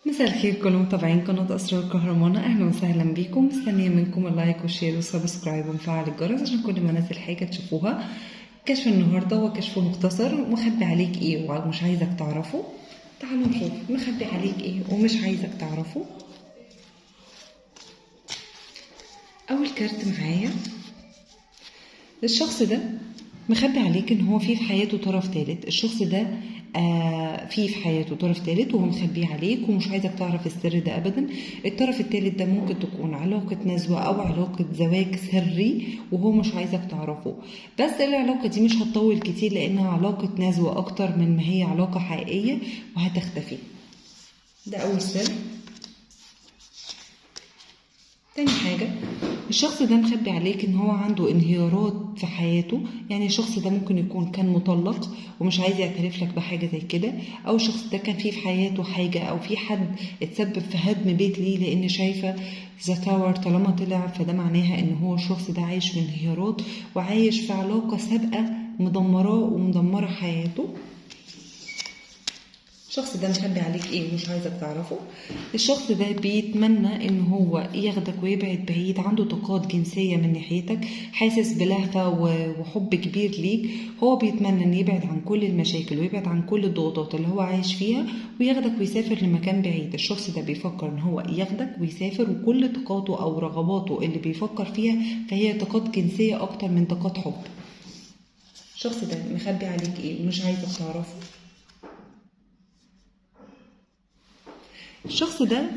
مساء الخير كل متابعين قناة أسرار كهرمانة، أهلا وسهلا بيكم. مستنية منكم اللايك والشير والسبسكرايب ومفعل الجرس عشان كل ما انزل حاجة تشوفوها. كشف النهاردة هو كشف مختصر، مخبي عليك ايه ومش عايزك تعرفه. تعالوا نشوف مخبي عليك ايه ومش عايزك تعرفه. أول كارت معايا، الشخص ده مخبي عليك ان هو في حياته طرف ثالث. الشخص ده في حياته طرف ثالث وهو مخبيه عليك ومش عايزك تعرف السر ده ابدا. الطرف الثالث ده ممكن تكون علاقة نزوة او علاقة زواج سري وهو مش عايزك تعرفه. بس العلاقة دي مش هتطول كتير لانها علاقة نزوة اكتر من ما هي علاقة حقيقية وهتختفي. ده اول سر. تاني حاجة، الشخص ده مخبي عليك ان هو عنده انهيارات في حياته. يعني الشخص ده ممكن يكون كان مطلق ومش عايز يعترف لك بحاجة زي كده، او الشخص ده كان فيه في حياته حاجة او في حد اتسبب في هدم بيت ليه، لان شايفة ذا تاور طالما طلع فده معناها ان هو الشخص ده عايش في انهيارات وعايش في علاقة سابقة مدمراه ومدمرة حياته. الشخص ده مخبي عليك ايه ومش عايزك تعرفه. الشخص ده بيتمنى ان هو ياخدك ويبعد بعيد، عنده طاقات جنسية من ناحيتك، حاسس بلهفة وحب كبير ليك. هو بيتمنى ان يبعد عن كل المشاكل ويبعد عن كل الضغوطات اللي هو عايش فيها وياخدك ويسافر لمكان بعيد. الشخص ده بيفكر ان هو ياخدك ويسافر، وكل طاقاته او رغباته اللي بيفكر فيها فهي طاقات جنسية اكتر من طاقات حب. الشخص ده مخبي عليك ايه ومش عايزك تعرفه. الشخص ده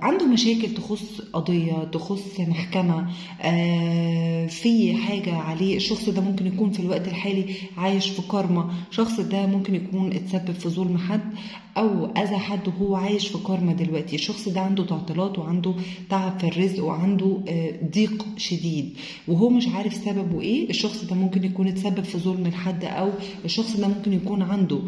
عنده مشاكل تخص قضية، تخص محكمة، في حاجة عليه. الشخص ده ممكن يكون في الوقت الحالي عايش في كارما. الشخص ده ممكن يكون اتسبب في ظلم حد أو أذى حد وهو عايش في كارما دلوقتي. الشخص ده عنده تعطيلات وعنده تعب في الرزق وعنده ضيق شديد وهو مش عارف سببه ايه. الشخص ده ممكن يكون اتسبب في ظلم لحد، أو الشخص ده ممكن يكون عنده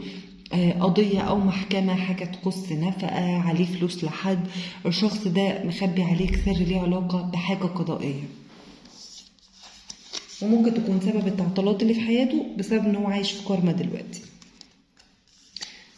قضية أو محكمة، حاجة تخص نفقة عليه فلوس لحد. الشخص ده مخبي عليك سر ليه علاقة بحاجة قضائية، وممكن تكون سبب التعطيلات اللي في حياته بسبب ان هو عايش في كارما دلوقتي.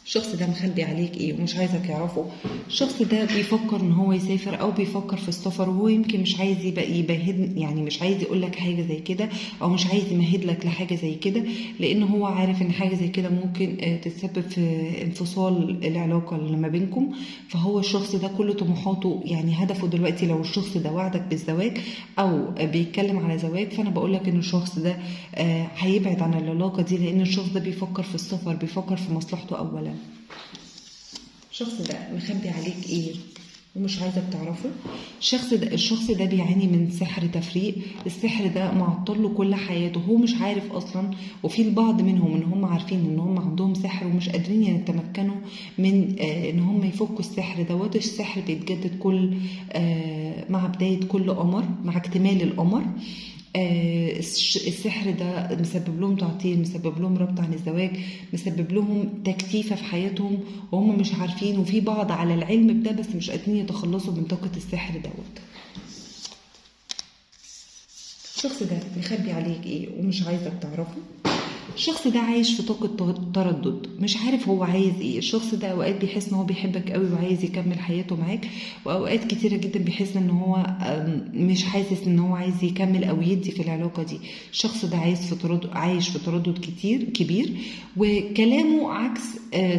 الشخص ده مخبي عليك ايه ومش عايزك يعرفه. الشخص ده بيفكر ان هو يسافر او بيفكر في السفر وهو يمكن مش عايز يبقى يبهد، يعني مش عايز يقول لك حاجه زي كده او مش عايز يمهد لك لحاجه زي كده، لان هو عارف ان حاجه زي كده ممكن تتسبب في انفصال العلاقه اللي ما بينكم. فهو الشخص ده كل طموحاته، يعني هدفه دلوقتي، لو الشخص ده وعدك بالزواج او بيتكلم على زواج، فانا بقول لك ان الشخص ده هيبعد عن العلاقه دي، لان الشخص ده بيفكر في السفر، بيفكر في مصلحته اولا. الشخص ده مخبي عليك ايه ومش عايزك تعرفه. الشخص ده بيعاني من سحر تفريق. السحر ده معطل له كل حياته، هو مش عارف اصلا. وفي البعض منهم ان هم عارفين ان هم عندهم سحر ومش قادرين يتمكنوا من ان هم يفكوا السحر دوت. السحر بيتجدد كل مع بداية كل قمر، مع اكتمال القمر. السحر ده مسبب لهم تعطيل، مسبب لهم ربط عن الزواج، مسبب لهم تكتيفة في حياتهم وهم مش عارفين. وفي بعض على العلم بده بس مش قادرين يتخلصوا من طاقة السحر دوت. الشخص ده مخبي عليك ايه ومش عايزك تعرفه. الشخص ده عايش في طاقة تردد، مش عارف هو عايز ايه. الشخص ده اوقات بيحس ان هو بيحبك قوي وعايز يكمل حياته معاك، واوقات كتيرة جدا بيحس ان هو مش حاسس ان هو عايز يكمل او يدي في العلاقة دي. الشخص ده عايش في تردد كتير كبير، وكلامه عكس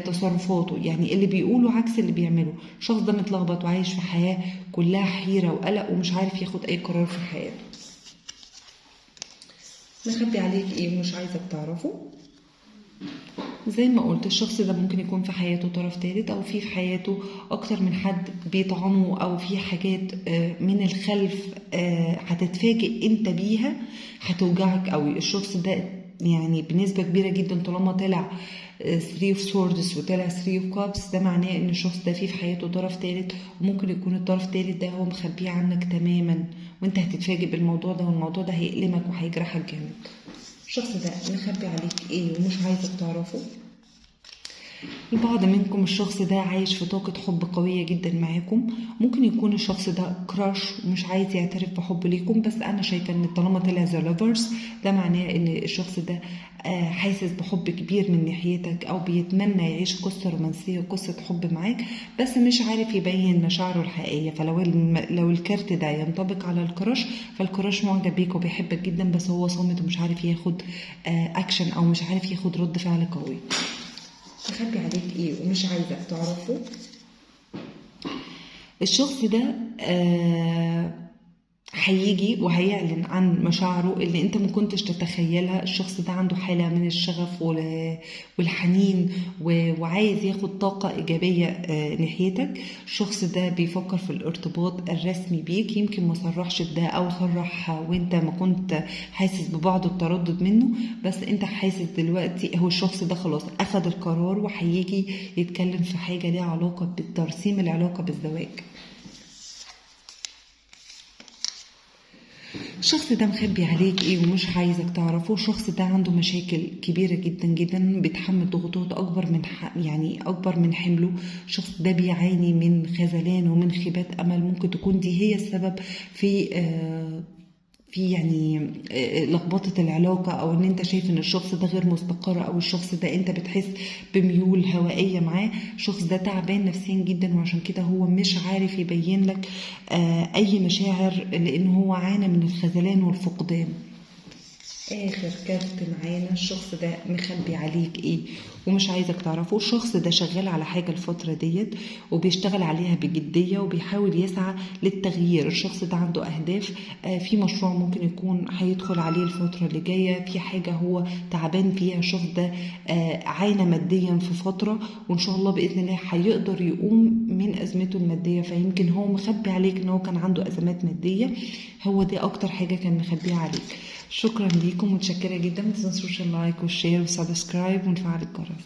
تصرفاته، يعني اللي بيقوله عكس اللي بيعمله. الشخص ده متلخبط وعايش في حياة كلها حيرة وقلق ومش عارف ياخد اي قرار في حياته. مخبي عليك ايه ومش عايزك تعرفه. زي ما قلت، الشخص ده ممكن يكون في حياته طرف ثالث، او في حياته اكتر من حد بيطعنه، او في حاجات من الخلف هتتفاجئ انت بيها هتوجعك قوي. الشخص ده يعني بنسبة كبيرة جدا طالما طلع 3 of swords وطلع 3 of cups، ده معناه ان الشخص ده فيه في حياته طرف ثالث، وممكن يكون الطرف الثالث ده هو مخبيه عنك تماما، وانت هتتفاجئ بالموضوع ده، والموضوع ده هيألمك وهيجرحك جامد. الشخص ده مخبي عليك ايه ومش عايزك تعرفه. البعض منكم الشخص ده عايش في طاقة حب قوية جدا معاكم. ممكن يكون الشخص ده كراش ومش عايز يعترف بحب ليكم، بس أنا شايفة إن طالما طلع ذا لافرز ده معناه إن الشخص ده حاسس بحب كبير من ناحيتك، أو بيتمنى يعيش قصة رومانسية، قصة حب معاك، بس مش عارف يبين مشاعره الحقيقية. لو الكارت ده ينطبق على الكراش، فالكراش معجب بيك وبيحبك جدا، بس هو صامت ومش عارف ياخد أكشن، أو مش عارف ياخد رد فعل قوي. مخبي عليك ايه ومش عايزك تعرفه؟ الشخص ده هيجي وهيعلن عن مشاعره اللي انت ما كنتش تتخيلها. الشخص ده عنده حالة من الشغف والحنين وعايز ياخد طاقة إيجابية ناحيتك. الشخص ده بيفكر في الارتباط الرسمي بيك، يمكن ما صرحش بده أو صرح وانت ما كنت حاسس ببعض التردد منه، بس انت حاسس دلوقتي هو الشخص ده خلاص أخد القرار وهيجي يتكلم في حاجة ليها علاقة بترسيم العلاقة بالزواج. الشخص ده مخبي عليك ايه ومش عايزك تعرفه؟ الشخص ده عنده مشاكل كبيرة جدا جدا، بيتحمل ضغوطات اكبر من حمله. الشخص ده بيعاني من خذلان ومن خيبات امل، ممكن تكون دي هي السبب في لخبطة العلاقة، او ان انت شايف ان الشخص ده غير مستقر، او الشخص ده انت بتحس بميول هوائية معاه. الشخص ده تعبان نفسيا جدا، وعشان كده هو مش عارف يبين لك اي مشاعر، لان هو عانى من الخذلان والفقدان. اخر كارت معانا، الشخص ده مخبي عليك ايه ومش عايزك تعرفه؟ الشخص ده شغال على حاجة الفترة ديت وبيشتغل عليها بجدية وبيحاول يسعى للتغيير. الشخص ده عنده اهداف، في مشروع ممكن يكون هيدخل عليه الفترة اللي جاية، في حاجة هو تعبان فيها. الشخص ده عانى ماديا في فترة، وان شاء الله بإذن الله هيقدر يقوم من ازمته المادية. فيمكن هو مخبي عليك ان هو كان عنده ازمات مادية، هو دي اكتر حاجة كان مخبيها عليك. شكرا ليكم، متشكرة جدا. ما تنسوش اللايك والشير والسبسكرايب ونفعل الجرس.